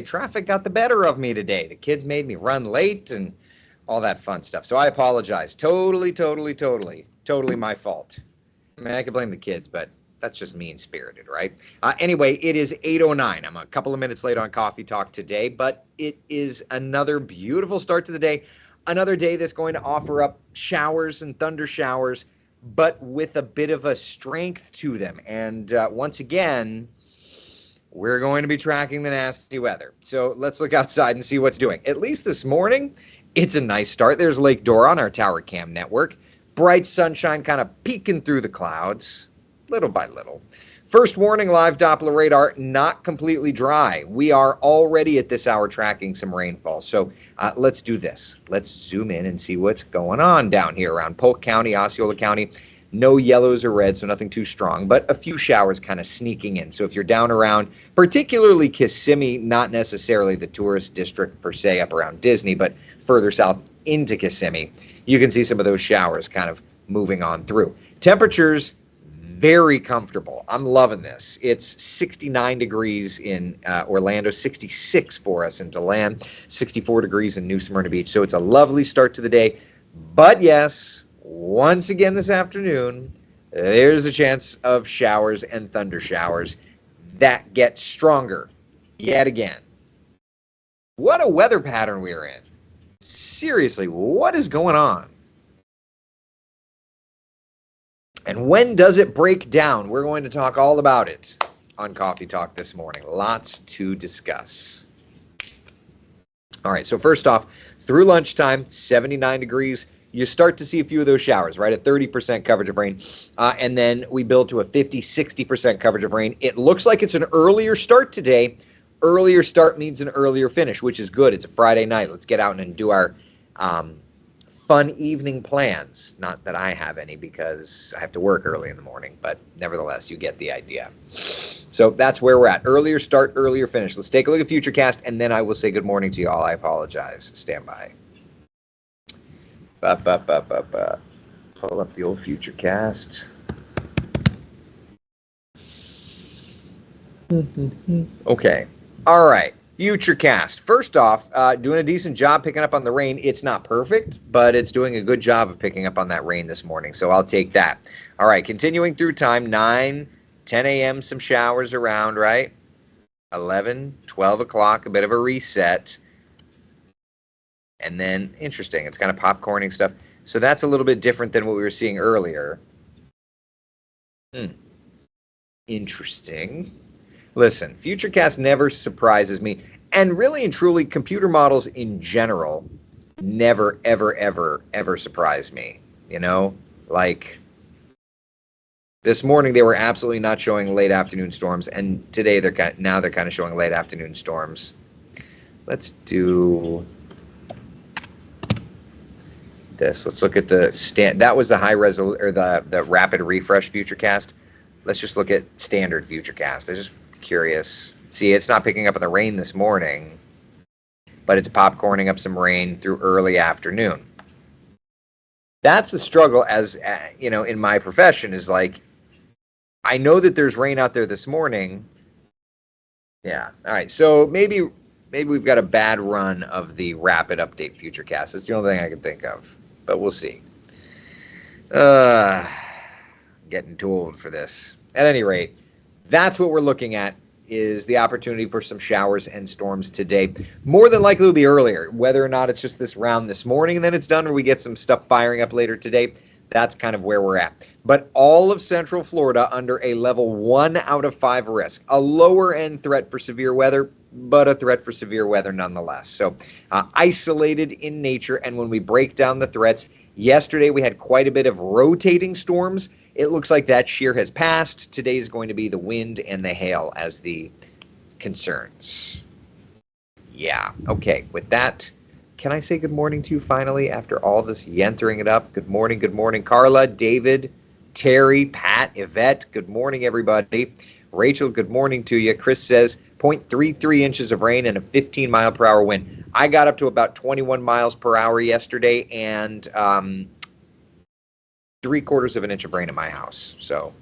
Traffic got the better of me today. The kids made me run late and all that fun stuff. So I apologize. Totally my fault. I mean, I could blame the kids, but that's just mean-spirited, right? Anyway, it is 8:09. I'm a couple of minutes late on Coffee Talk today, but it is another beautiful start to the day. Another day that's going to offer up showers and thunder showers, but with a bit of a strength to them. And once again, we're going to be tracking the nasty weather. So let's look outside and see what's doing. At least this morning, it's a nice start. There's Lake Dora on our Tower Cam network. Bright sunshine kind of peeking through the clouds, little by little. First warning, live Doppler radar, not completely dry. We are already at this hour tracking some rainfall. So let's do this. Let's zoom in and see what's going on down here around Polk County, Osceola County. No yellows or reds, so nothing too strong, but a few showers kind of sneaking in. So if you're down around, particularly Kissimmee, not necessarily the tourist district per se up around Disney, but further south into Kissimmee, you can see some of those showers kind of moving on through. Temperatures very comfortable. I'm loving this. It's 69 degrees in Orlando, 66 for us in DeLand, 64 degrees in New Smyrna Beach. So it's a lovely start to the day. But yes, once again this afternoon, there's a chance of showers and thunder showers that get stronger yet again. What a weather pattern we're in. Seriously, what is going on? And when does it break down? We're going to talk all about it on Coffee Talk this morning. Lots to discuss. All right, so first off, through lunchtime, 79 degrees. You start to see a few of those showers, right, at 30% coverage of rain. And then we build to a 50, 60% coverage of rain. It looks like it's an earlier start today. Earlier start means an earlier finish, which is good. It's a Friday night. Let's get out and do our fun evening plans. Not that I have any because I have to work early in the morning, but nevertheless, you get the idea. So that's where we're at. Earlier start, earlier finish. Let's take a look at Futurecast, and then I will say good morning to you all. I apologize. Stand by. Pull up the old Futurecast. Okay. All right. Futurecast. First off, doing a decent job picking up on the rain. It's not perfect, but it's doing a good job of picking up on that rain this morning, so I'll take that. All right. Continuing through time, 9, 10 a.m., some showers around, right? 11, 12 o'clock, a bit of a reset. And then, interesting, it's kind of popcorning stuff. So that's a little bit different than what we were seeing earlier. Interesting. Listen, Futurecast never surprises me. And really and truly, computer models in general never, ever surprise me. You know? Like, this morning they were absolutely not showing late afternoon storms. And today they're kind of showing late afternoon storms. Let's do this. Let's look at the that was the high resolution or the rapid refresh Futurecast. Let's just look at standard Futurecast. I'm just curious. See, it's not picking up on the rain this morning, but it's popcorning up some rain through early afternoon. That's the struggle, as you know, in my profession, is like, I know that there's rain out there this morning. Yeah. All right. So maybe we've got a bad run of the rapid update Futurecast. It's the only thing I can think of, but we'll see. Getting too old for this. At any rate, that's what we're looking at, is the opportunity for some showers and storms today. More than likely will be earlier. Whether or not it's just this round this morning and then it's done, or we get some stuff firing up later today, that's kind of where we're at. But all of Central Florida under a level 1 out of 5 risk. A lower end threat for severe weather, but a threat for severe weather nonetheless. So isolated in nature. And when we break down the threats, yesterday we had quite a bit of rotating storms. It looks like that shear has passed. Today is going to be the wind and the hail as the concerns. Yeah, okay. With that, can I say good morning to you finally after all this yentering it up? Good morning, Carla, David, Terry, Pat, Yvette. Good morning, everybody. Rachel, good morning to you. Chris says 0.33 inches of rain and a 15-mile-per-hour wind. I got up to about 21 miles per hour yesterday, and 3/4 of an inch of rain in my house. So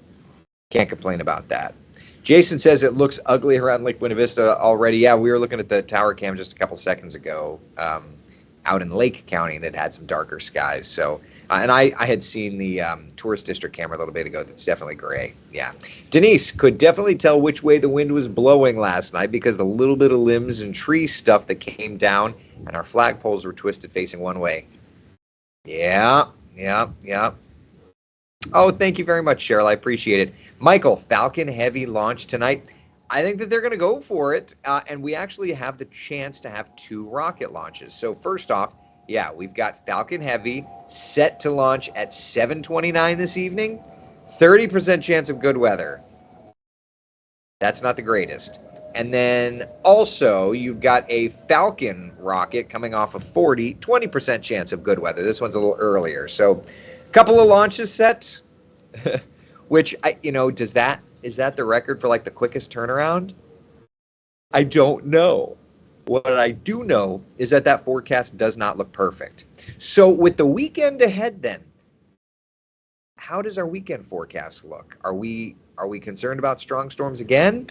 can't complain about that. Jason says it looks ugly around Lake Buena Vista already. Yeah, we were looking at the tower cam just a couple seconds ago out in Lake County, and it had some darker skies. So, and I had seen the tourist district camera a little bit ago. That's definitely gray. Yeah. Denise could definitely tell which way the wind was blowing last night because the little bit of limbs and tree stuff that came down and our flagpoles were twisted facing one way. Yeah. Oh, thank you very much, Cheryl. I appreciate it. Michael, Falcon Heavy launch tonight. I think that they're going to go for it, and we actually have the chance to have 2 rocket launches. So first off, yeah, we've got Falcon Heavy set to launch at 7:29 this evening. 30% chance of good weather. That's not the greatest. And then also you've got a Falcon rocket coming off of 20% chance of good weather. This one's a little earlier. So a couple of launches set, which is that the record for like the quickest turnaround? I don't know. What I do know is that forecast does not look perfect. So with the weekend ahead then, how does our weekend forecast look? Are we concerned about strong storms again?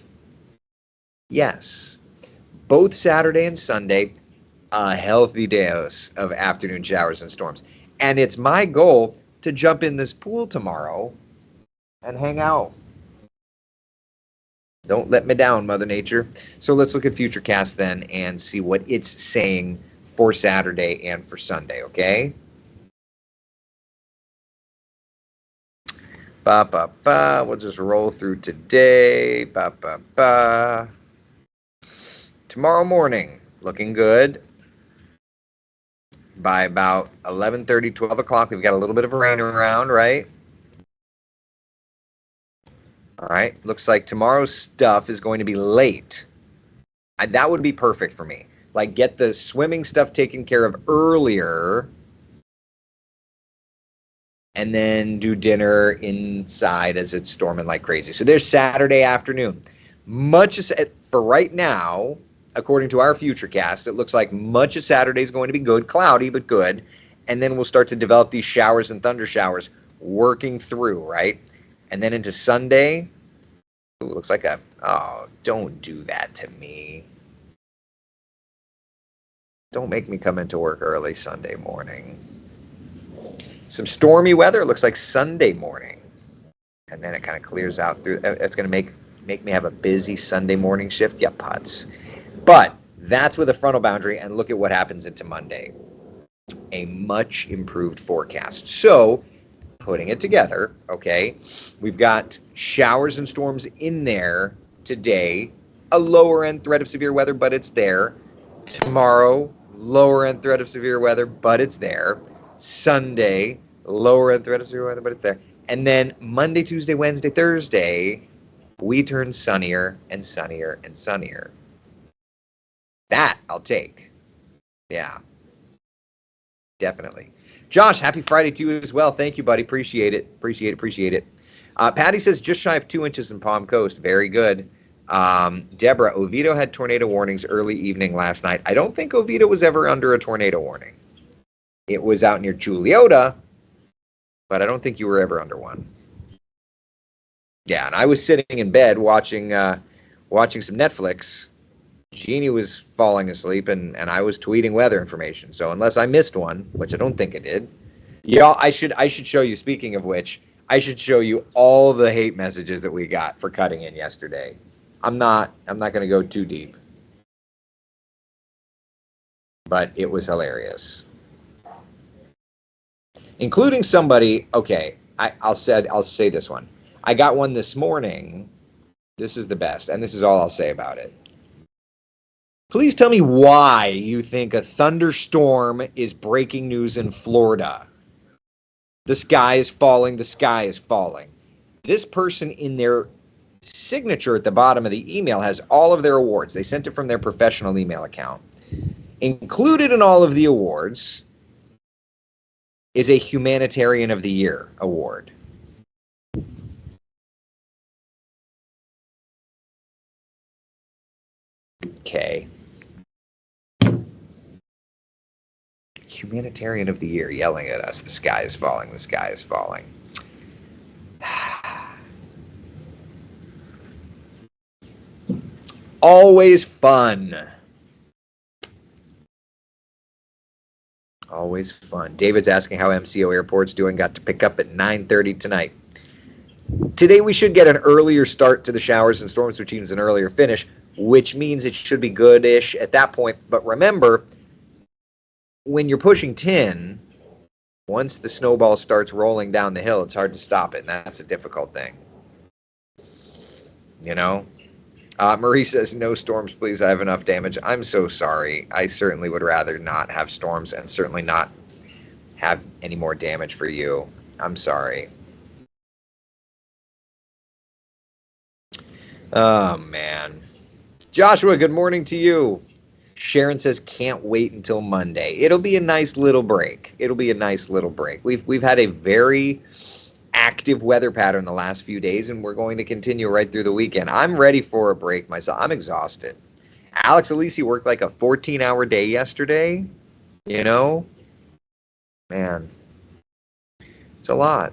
Yes. Both Saturday and Sunday, a healthy dose of afternoon showers and storms. And it's my goal to jump in this pool tomorrow and hang out. Don't let me down, Mother Nature. So let's look at Futurecast then and see what it's saying for Saturday and for Sunday, okay? We'll just roll through today. Tomorrow morning, looking good. By about 11:30, 12 o'clock, we've got a little bit of rain around, right? All right, looks like tomorrow's stuff is going to be late. That would be perfect for me. Like, get the swimming stuff taken care of earlier and then do dinner inside as it's storming like crazy. So there's Saturday afternoon. For right now, according to our Futurecast, it looks like much of Saturday is going to be good, cloudy, but good. And then we'll start to develop these showers and thunder showers working through, right? And then into Sunday, ooh, looks like don't do that to me. Don't make me come into work early Sunday morning. Some stormy weather, it looks like Sunday morning. And then it kind of clears out through. It's going to make me have a busy Sunday morning shift. Yeah, putts. But that's with a frontal boundary, and look at what happens into Monday. A much improved forecast. So, putting it together, okay, we've got showers and storms in there today, a lower end threat of severe weather, but it's there. Tomorrow, lower end threat of severe weather, but it's there. Sunday, lower end threat of severe weather, but it's there. And then Monday, Tuesday, Wednesday, Thursday, we turn sunnier and sunnier and sunnier. That I'll take. Yeah. Definitely. Josh, happy Friday to you as well. Thank you, buddy. Appreciate it. Appreciate it. Patty says just shy of 2 inches in Palm Coast. Very good. Deborah, Oviedo had tornado warnings early evening last night. I don't think Oviedo was ever under a tornado warning. It was out near Juliota, but I don't think you were ever under one. Yeah, and I was sitting in bed watching some Netflix. Jeannie was falling asleep, and I was tweeting weather information. So unless I missed one, which I don't think I did, y'all, I should show you. Speaking of which, I should show you all the hate messages that we got for cutting in yesterday. I'm not going to go too deep, but it was hilarious, including somebody. Okay, I'll say this one. I got one this morning. This is the best, and this is all I'll say about it. Please tell me why you think a thunderstorm is breaking news in Florida. The sky is falling. The sky is falling. This person in their signature at the bottom of the email has all of their awards. They sent it from their professional email account. Included in all of the awards is a Humanitarian of the Year award. Okay. Humanitarian of the Year yelling at us. The sky is falling. The sky is falling. always fun. Always fun. David's asking how MCO Airport's doing. Got to pick up at 9:30 tonight. Today we should get an earlier start to the showers and storms routines, an earlier finish, which means it should be good-ish at that point. But remember, when you're pushing 10, once the snowball starts rolling down the hill, it's hard to stop it, and that's a difficult thing. You know? Marie says, no storms, please. I have enough damage. I'm so sorry. I certainly would rather not have storms and certainly not have any more damage for you. I'm sorry. Oh, man. Joshua, good morning to you. Sharon says, can't wait until Monday. It'll be a nice little break. We've had a very active weather pattern the last few days, and we're going to continue right through the weekend. I'm ready for a break myself. I'm exhausted. Alex Alisi worked like a 14-hour day yesterday. You know? Man. It's a lot.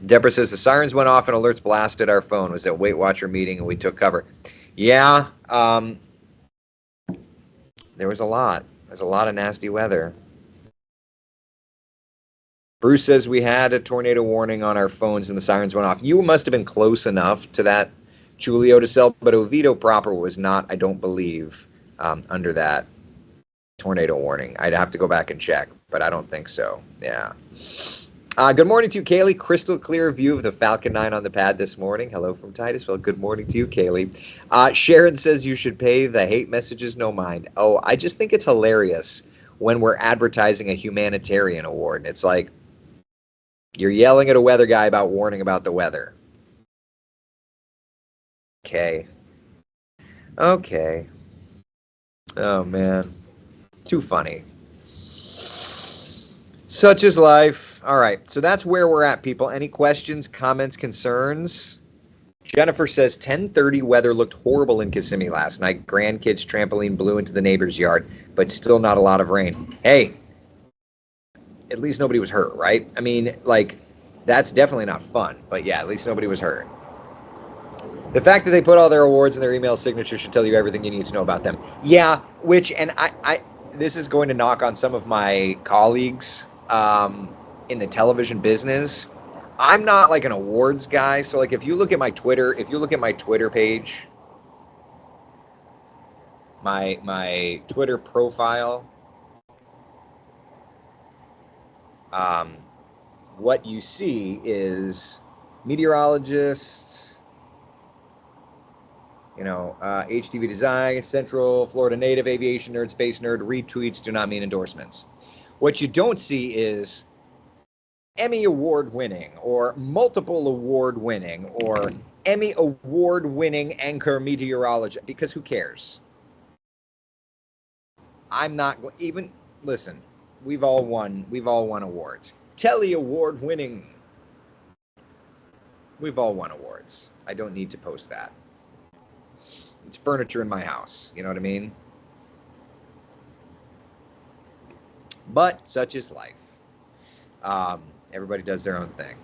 Deborah says, the sirens went off and alerts blasted our phone. It was at Weight Watcher meeting, and we took cover. Yeah. There was a lot. There's a lot of nasty weather. Bruce says we had a tornado warning on our phones and the sirens went off. You must have been close enough to that, Julio, to sell, but Oviedo proper was not, I don't believe, under that tornado warning. I'd have to go back and check, but I don't think so. Yeah. Good morning to you, Kaylee. Crystal clear view of the Falcon 9 on the pad this morning. Hello from Titusville. Good morning to you, Kaylee. Sharon says you should pay the hate messages no mind. Oh, I just think it's hilarious when we're advertising a humanitarian award. And it's like, you're yelling at a weather guy about warning about the weather. Okay. Oh, man. Too funny. Such is life. All right. So that's where we're at, people. Any questions, comments, concerns? Jennifer says 10:30 weather looked horrible in Kissimmee last night. Grandkids trampoline blew into the neighbor's yard, but still not a lot of rain. Hey, at least nobody was hurt, right? I mean, like, that's definitely not fun. But yeah, at least nobody was hurt. The fact that they put all their awards in their email signature should tell you everything you need to know about them. Yeah, and I this is going to knock on some of my colleagues in the television business. I'm not like an awards guy. So like if you look at my Twitter page, my Twitter profile, what you see is meteorologists, HTV Design, Central Florida native, aviation nerd, space nerd, retweets do not mean endorsements. What you don't see is Emmy award winning or multiple award winning or Emmy award winning anchor meteorologist, because who cares? I'm not even listen. We've all won awards. Telly award winning. We've all won awards. I don't need to post that. It's furniture in my house. You know what I mean? But such is life. Everybody does their own thing.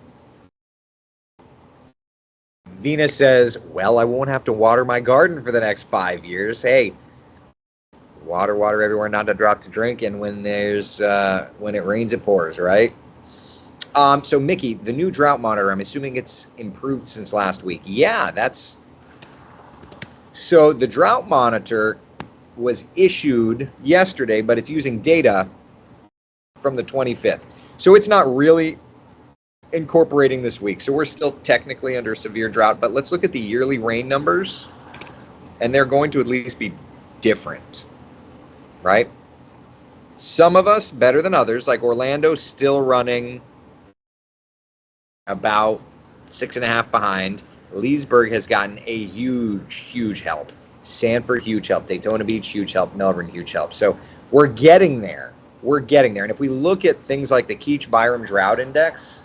Venus says, well, I won't have to water my garden for the next 5 years. Hey, water everywhere, not a drop to drink. And when when it rains, it pours, right? So Mickey, the new drought monitor, I'm assuming it's improved since last week. Yeah, so the drought monitor was issued yesterday, but it's using data from the 25th. So it's not really incorporating this week. So we're still technically under severe drought, but let's look at the yearly rain numbers, and they're going to at least be different, right? Some of us better than others, like Orlando still running about 6.5 behind. Leesburg has gotten a huge help. Sanford, huge help. Daytona Beach, huge help. Melbourne, huge help. So we're getting there. And if we look at things like the Keach-Byram Drought Index,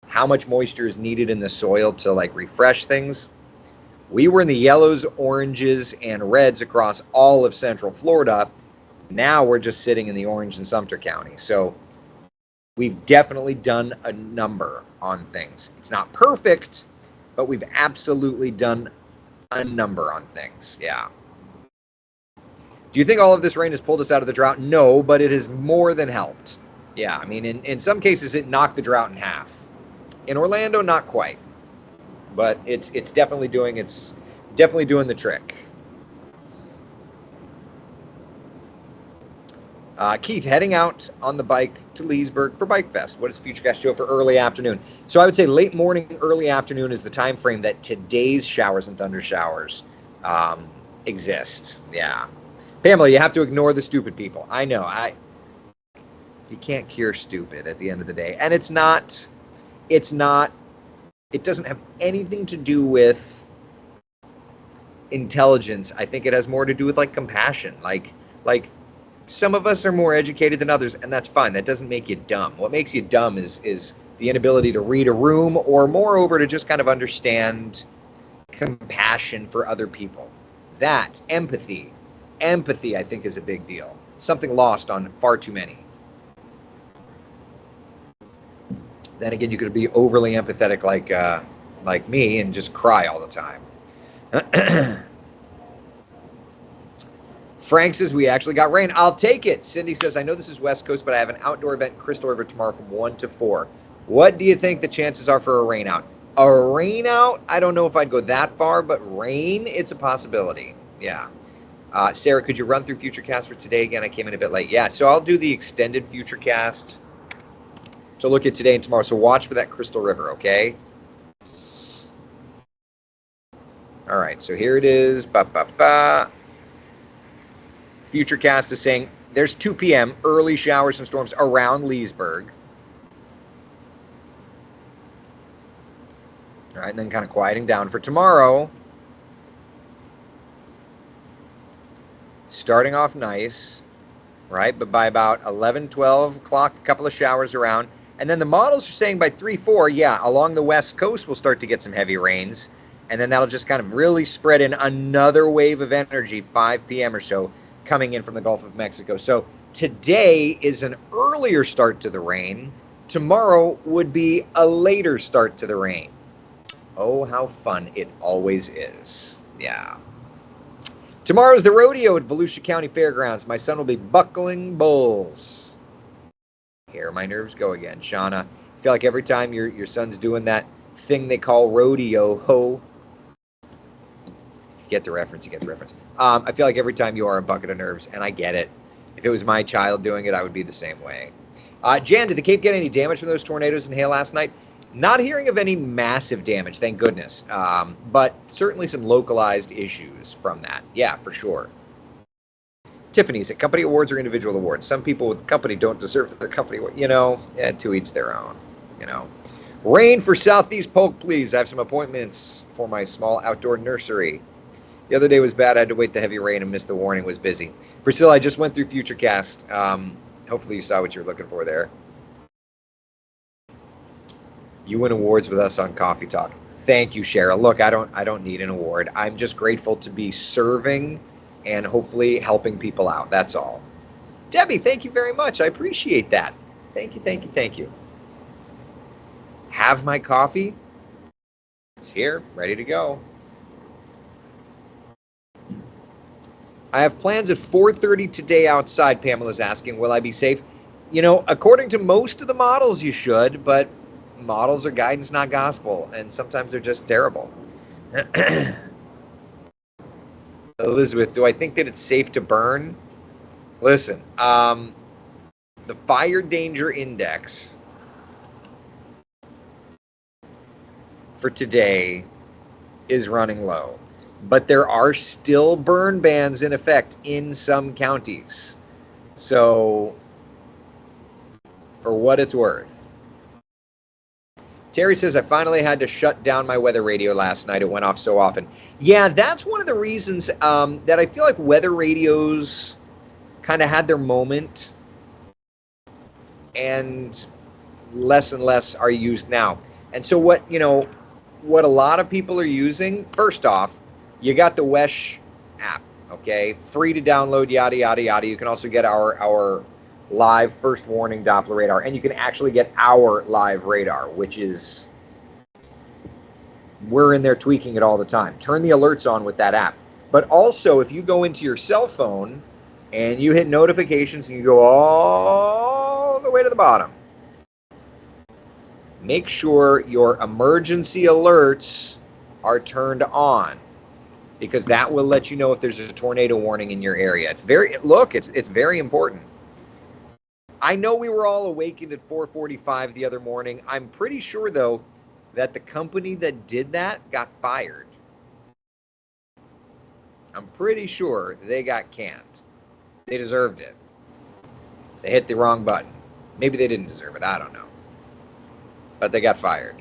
how much moisture is needed in the soil to like refresh things, we were in the yellows, oranges, and reds across all of Central Florida. Now we're just sitting in the orange in Sumter County. So we've definitely done a number on things. It's not perfect, but we've absolutely done a number on things. Yeah. Do you think all of this rain has pulled us out of the drought? No, but it has more than helped. Yeah, I mean, in some cases, it knocked the drought in half. In Orlando, not quite, but it's definitely doing the trick. Keith, heading out on the bike to Leesburg for Bike Fest. What does Futurecast show for early afternoon? So I would say late morning, early afternoon is the time frame that today's showers and thunder showers exist. Yeah. Pamela, you have to ignore the stupid people. I know. You can't cure stupid at the end of the day. And it doesn't have anything to do with intelligence. I think it has more to do with like compassion. Like some of us are more educated than others, and that's fine. That doesn't make you dumb. What makes you dumb is the inability to read a room, or moreover, to just kind of understand compassion for other people. That, empathy, I think, is a big deal. Something lost on far too many. Then again, you could be overly empathetic like me and just cry all the time. Frank says, we actually got rain. I'll take it. Cindy says, I know this is West Coast, but I have an outdoor event in Crystal River tomorrow from 1 to 4. What do you think the chances are for a rain out? A rain out? I don't know if I'd go that far, but rain, it's a possibility. Yeah. Sarah, could you run through Futurecast for today again? I came in a bit late. Yeah, so I'll do the extended Futurecast to look at today and tomorrow. So watch for that Crystal River, okay? All right, so here it is. Futurecast is saying there's 2 p.m. early showers and storms around Leesburg. All right, and then kind of quieting down for tomorrow. Starting off nice, right? But by about 11, 12 o'clock, a couple of showers around. And then the models are saying by 3, 4, yeah, along the West Coast, we'll start to get some heavy rains. And then that'll just kind of really spread in another wave of energy, 5 p.m. or so, coming in from the Gulf of Mexico. So today is an earlier start to the rain. Tomorrow would be a later start to the rain. Oh, how fun it always is. Yeah. Tomorrow's the rodeo at Volusia County Fairgrounds. My son will be buckling bulls. Here my nerves go again. Shauna, I feel like every time your son's doing that thing they call rodeo, get the reference, you get the reference. I feel like every time you are a bucket of nerves, and I get it. If it was my child doing it, I would be the same way. Jan, did the Cape get any damage from those tornadoes and hail last night? Not hearing of any massive damage, thank goodness. But certainly some localized issues from that. Yeah, for sure. Tiffany's at company awards or individual awards. Some people with the company don't deserve their company award. To each their own. Rain for Southeast Polk, please. I have some appointments for my small outdoor nursery. The other day was bad. I had to wait the heavy rain and missed the warning. Was busy. Priscilla, I just went through Futurecast. Hopefully you saw what you're looking for there. You win awards with us on Coffee Talk. Thank you, Cheryl. Look, I don't need an award. I'm just grateful to be serving and hopefully helping people out. That's all. Debbie, thank you very much. I appreciate that. Thank you. Have my coffee. It's here, ready to go. I have plans at 4:30 today outside, Pamela's asking. Will I be safe? According to most of the models, you should, but models are guidance, not gospel, and sometimes they're just terrible. Elizabeth, do I think that it's safe to burn? Listen, the fire danger index for today is running low. But there are still burn bans in effect in some counties. So, for what it's worth. Terry says, I finally had to shut down my weather radio last night. It went off so often. Yeah, that's one of the reasons that I feel like weather radios kind of had their moment and less are used now. And so what a lot of people are using, first off, you got the WESH app, okay? Free to download, yada, yada, yada. You can also get our live first warning Doppler radar, and you can actually get our live radar, which is we're in there tweaking it all the time. Turn the alerts on with that app. But also, if you go into your cell phone and you hit notifications and you go all the way to the bottom, make sure your emergency alerts are turned on, because that will let you know if there's a tornado warning in your area. It's very important. I know we were all awakened at 4:45 the other morning. I'm pretty sure, though, that the company that did that got fired. I'm pretty sure they got canned. They deserved it. They hit the wrong button. Maybe they didn't deserve it. I don't know. But they got fired.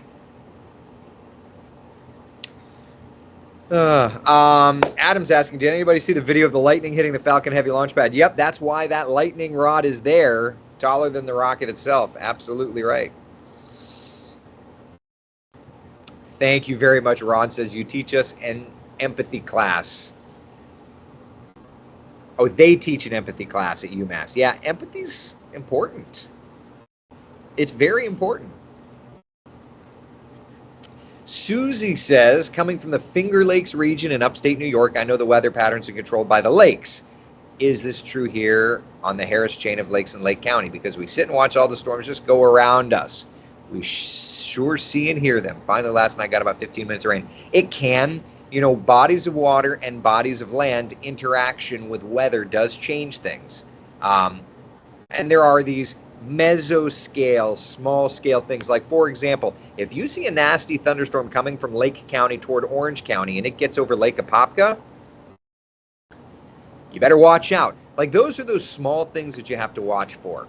Adam's asking, did anybody see the video of the lightning hitting the Falcon Heavy launch pad? Yep, that's why that lightning rod is there, taller than the rocket itself. Absolutely right. Thank you very much. Ron says, you teach us an empathy class. Oh, they teach an empathy class at UMass. Yeah, empathy's important. It's very important. Susie says, coming from the Finger Lakes region in upstate New York, I know the weather patterns are controlled by the lakes. Is this true here on the Harris chain of lakes in Lake County? Because we sit and watch all the storms just go around us. We sure see and hear them. Finally, last night got about 15 minutes of rain. It can. You know, bodies of water and bodies of land interaction with weather does change things. And there are these mesoscale, small scale things. Like, for example, if you see a nasty thunderstorm coming from Lake County toward Orange County and it gets over Lake Apopka, you better watch out. Like, those are those small things that you have to watch for.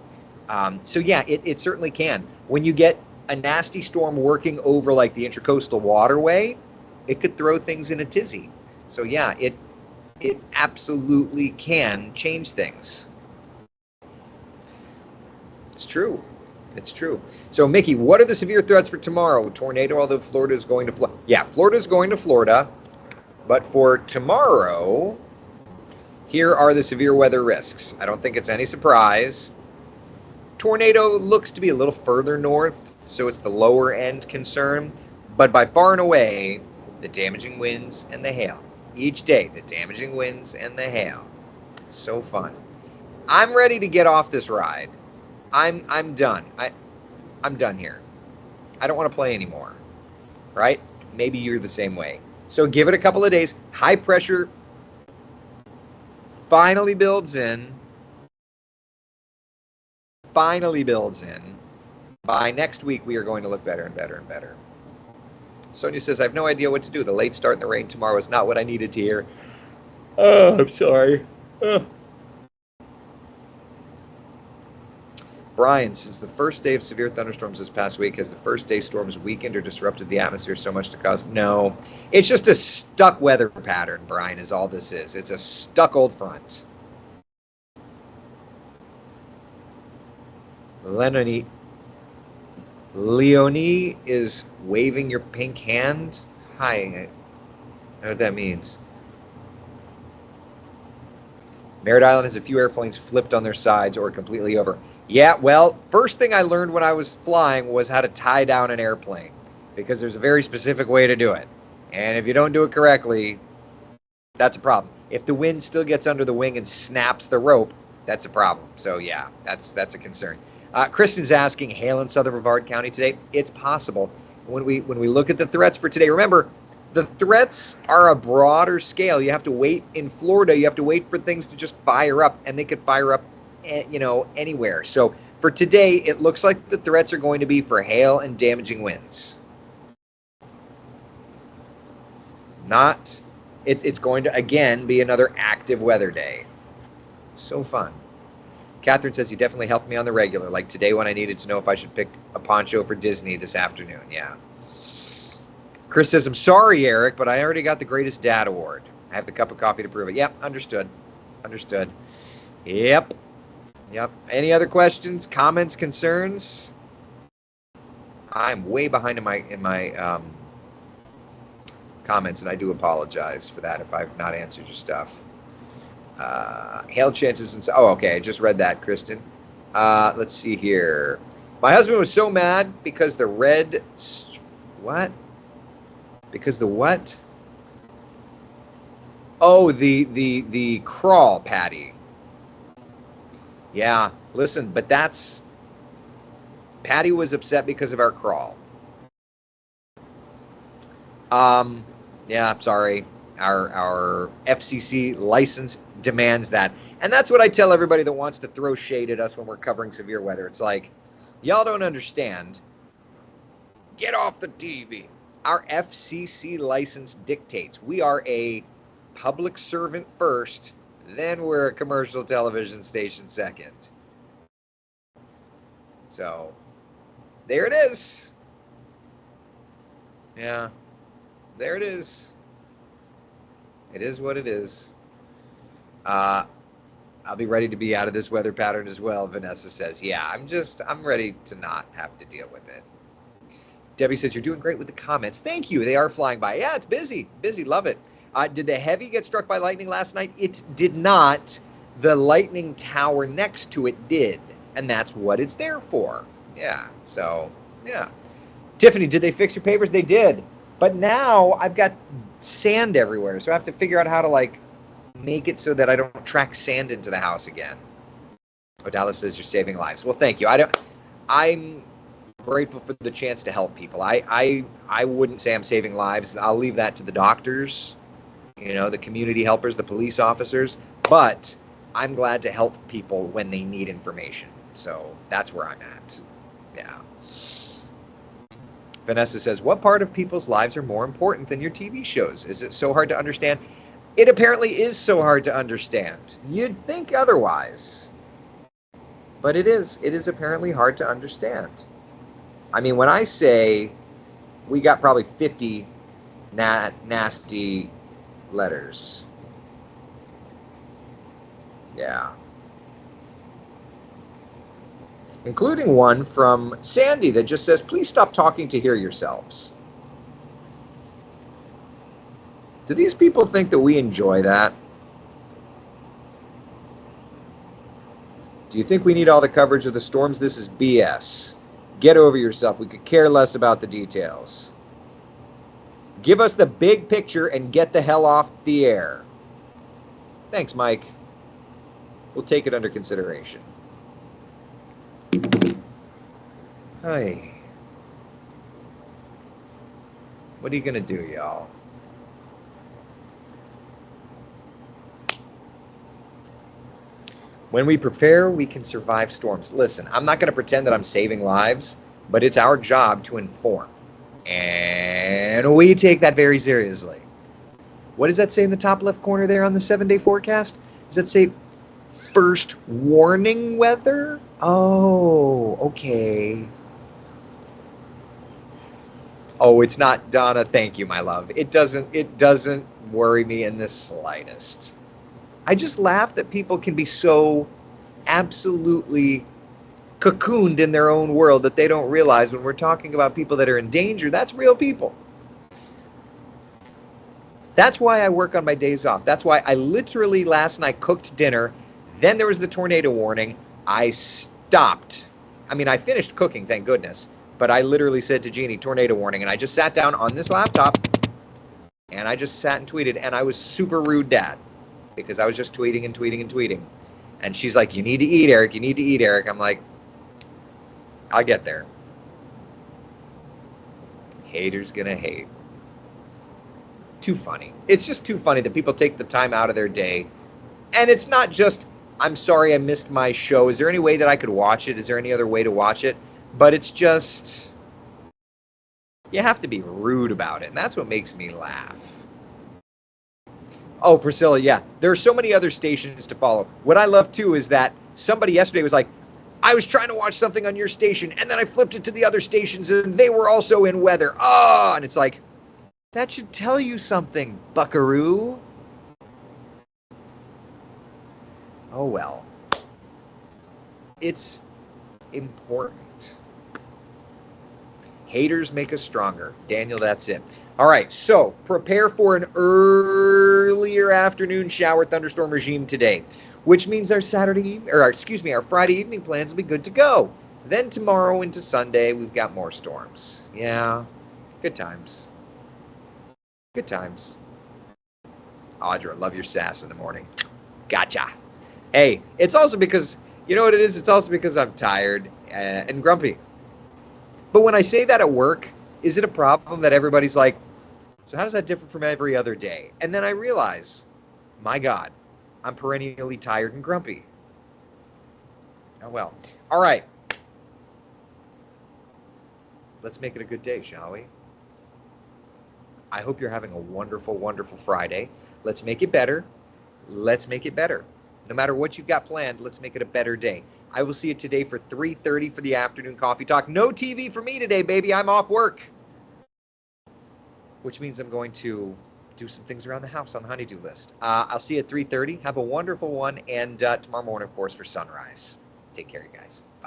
So yeah, it certainly can. When you get a nasty storm working over like the Intracoastal Waterway, it could throw things in a tizzy. So yeah, it absolutely can change things. It's true. It's true. So Mickey, what are the severe threats for tomorrow? Tornado, although Florida is going to Florida. Yeah, Florida is going to Florida. But for tomorrow, here are the severe weather risks. I don't think it's any surprise. Tornado looks to be a little further north, so it's the lower end concern. But by far and away, the damaging winds and the hail. Each day, the damaging winds and the hail. So fun. I'm ready to get off this ride. I'm done. I'm done here. I don't want to play anymore. Right? Maybe you're the same way. So give it a couple of days. High pressure finally builds in. Finally builds in. By next week, we are going to look better and better and better. Sonia says, I have no idea what to do. The late start in the rain tomorrow is not what I needed to hear. Oh, I'm sorry. Brian, since the first day of severe thunderstorms this past week, has the first day storms weakened or disrupted the atmosphere so much to cause? No. It's just a stuck weather pattern, Brian, is all this is. It's a stuck old front. Leonie is waving your pink hand. Hi. I don't know what that means. Merritt Island has a few airplanes flipped on their sides or completely over. Yeah, well, first thing I learned when I was flying was how to tie down an airplane, because there's a very specific way to do it. And if you don't do it correctly, that's a problem. If the wind still gets under the wing and snaps the rope, that's a problem. So yeah, that's a concern. Kristen's asking, hail in southern Brevard County today. It's possible. When we look at the threats for today, remember, the threats are a broader scale. You have to wait in Florida. You have to wait for things to just fire up, and they could fire up, anywhere. So for today, it looks like the threats are going to be for hail and damaging winds. It's going to, again, be another active weather day. So fun. Catherine says, you definitely helped me on the regular, like today when I needed to know if I should pick a poncho for Disney this afternoon. Yeah. Chris says, I'm sorry, Eric, but I already got the Greatest Dad Award. I have the cup of coffee to prove it. Yep, understood. Understood. Yep. Any other questions, comments, concerns? I'm way behind in my comments, and I do apologize for that if I've not answered your stuff. Hail chances and okay, I just read that, Kristen. Let's see here. My husband was so mad because the red Because the what? Oh, the crawl, Patty. Yeah, listen, but Patty was upset because of our crawl. Yeah, I'm sorry. Our FCC license demands that. And that's what I tell everybody that wants to throw shade at us when we're covering severe weather. It's like, y'all don't understand. Get off the TV. Our FCC license dictates we are a public servant first, then we're a commercial television station second. So, there it is. Yeah, there it is. It is what it is. I'll be ready to be out of this weather pattern as well, Vanessa says. Yeah, I'm ready to not have to deal with it. Debbie says, you're doing great with the comments. Thank you. They are flying by. Yeah, it's busy. Busy. Love it. Did the Heavy get struck by lightning last night? It did not. The lightning tower next to it did. And that's what it's there for. Yeah. So, yeah. Tiffany, did they fix your papers? They did. But now I've got sand everywhere. So I have to figure out how to, make it so that I don't track sand into the house again. Odala says you're saving lives. Well, thank you. I'm grateful for the chance to help people. I wouldn't say I'm saving lives. I'll leave that to the doctors, the community helpers, the police officers. But I'm glad to help people when they need information. So that's where I'm at. Yeah. Vanessa says, what part of people's lives are more important than your TV shows? Is it so hard to understand? It apparently is so hard to understand. You'd think otherwise. But it is. It is apparently hard to understand. I mean, when I say we got probably 50 nasty letters. Yeah. Including one from Sandy that just says, please stop talking to hear yourselves. Do these people think that we enjoy that? Do you think we need all the coverage of the storms? This is BS. Get over yourself. We could care less about the details. Give us the big picture and get the hell off the air. Thanks, Mike. We'll take it under consideration. Hi. What are you going to do, y'all? When we prepare, we can survive storms. Listen, I'm not going to pretend that I'm saving lives, but it's our job to inform. And we take that very seriously. What does that say in the top left corner there on the 7-day forecast? Does that say first warning weather? Oh, okay. Oh, it's not Donna. Thank you, my love. It doesn't worry me in the slightest. I just laugh that people can be so absolutely cocooned in their own world that they don't realize when we're talking about people that are in danger, that's real people. That's why I work on my days off. That's why I literally last night cooked dinner. Then there was the tornado warning. I stopped. I mean, I finished cooking, thank goodness. But I literally said to Jeannie, tornado warning. And I just sat down on this laptop and I just sat and tweeted. And I was super rude dad because I was just tweeting and tweeting and tweeting. And she's like, you need to eat, Eric. You need to eat, Eric. I'm like, I'll get there. Haters gonna hate. Too funny. It's just too funny that people take the time out of their day. And it's not just, I'm sorry I missed my show. Is there any way that I could watch it? Is there any other way to watch it? But it's just, you have to be rude about it. And that's what makes me laugh. Oh, Priscilla, yeah. There are so many other stations to follow. What I love, too, is that somebody yesterday was like, I was trying to watch something on your station, and then I flipped it to the other stations, and they were also in weather. Oh, and it's like, that should tell you something, buckaroo. Oh, well. It's important. Haters make us stronger. Daniel, that's it. All right, so prepare for an earlier afternoon shower thunderstorm regime today, which means our our Friday evening plans will be good to go. Then tomorrow into Sunday, we've got more storms. Yeah, good times. Good times. Audra, love your sass in the morning. Gotcha. Hey, it's also because, you know what it is? It's also because I'm tired and grumpy. But when I say that at work, is it a problem that everybody's like, so how does that differ from every other day? And then I realize, my God, I'm perennially tired and grumpy. Oh well. All right. Let's make it a good day, shall we? I hope you're having a wonderful, wonderful Friday. Let's make it better. Let's make it better. No matter what you've got planned, let's make it a better day. I will see you today for 3:30 for the afternoon coffee talk. No TV for me today, baby. I'm off work, which means I'm going to do some things around the house on the honeydew list. I'll see you at 3:30. Have a wonderful one, and tomorrow morning, of course, for sunrise. Take care, you guys. Bye.